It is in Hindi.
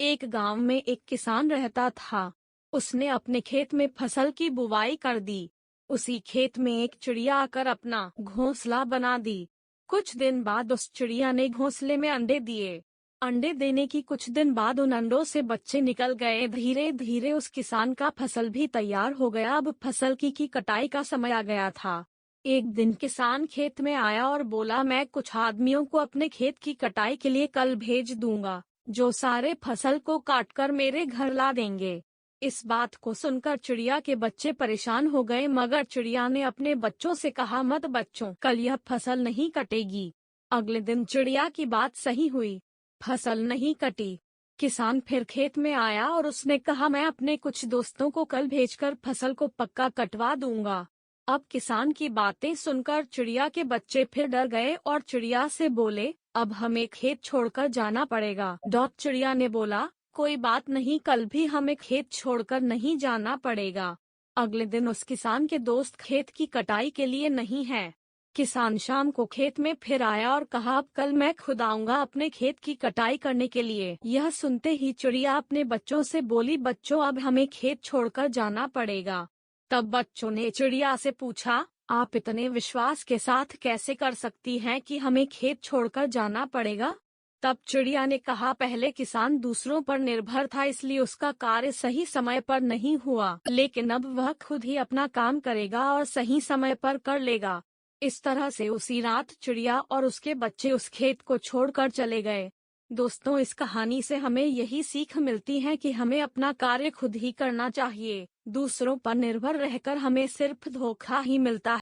एक गांव में एक किसान रहता था। उसने अपने खेत में फसल की बुवाई कर दी। उसी खेत में एक चिड़िया आकर अपना घोंसला बना दी। कुछ दिन बाद उस चिड़िया ने घोंसले में अंडे दिए। अंडे देने की कुछ दिन बाद उन अंडों से बच्चे निकल गए। धीरे धीरे उस किसान का फसल भी तैयार हो गया। अब फसल की कटाई का समय आ गया था। एक दिन किसान खेत में आया और बोला, मैं कुछ आदमियों को अपने खेत की कटाई के लिए कल भेज दूंगा, जो सारे फसल को काटकर मेरे घर ला देंगे। इस बात को सुनकर चिड़िया के बच्चे परेशान हो गए, मगर चिड़िया ने अपने बच्चों से कहा, मत बच्चों, कल यह फसल नहीं कटेगी। अगले दिन चिड़िया की बात सही हुई, फसल नहीं कटी। किसान फिर खेत में आया और उसने कहा, मैं अपने कुछ दोस्तों को कल भेजकर फसल को पक्का कटवा दूंगा। अब किसान की बातें सुनकर चिड़िया के बच्चे फिर डर गए और चिड़िया से बोले, अब हमें खेत छोड़कर जाना पड़ेगा। चिड़िया ने बोला, कोई बात नहीं, कल भी हमें खेत छोड़कर नहीं जाना पड़ेगा। अगले दिन उस किसान के दोस्त खेत की कटाई के लिए नहीं है। किसान शाम को खेत में फिर आया और कहा, अब कल मैं खुद आऊंगा अपने खेत की कटाई करने के लिए। यह सुनते ही चिड़िया अपने बच्चों से बोली, बच्चों, अब हमें खेत छोड़कर जाना पड़ेगा। तब बच्चों ने चिड़िया से पूछा, आप इतने विश्वास के साथ कैसे कर सकती हैं कि हमें खेत छोड़कर जाना पड़ेगा? तब चिड़िया ने कहा, पहले किसान दूसरों पर निर्भर था, इसलिए उसका कार्य सही समय पर नहीं हुआ, लेकिन अब वह खुद ही अपना काम करेगा और सही समय पर कर लेगा। इस तरह से उसी रात चिड़िया और उसके बच्चे उस खेत को छोड़कर चले गए। दोस्तों, इस कहानी से हमें यही सीख मिलती है कि हमें अपना कार्य खुद ही करना चाहिए। दूसरों पर निर्भर रहकर हमें सिर्फ धोखा ही मिलता है।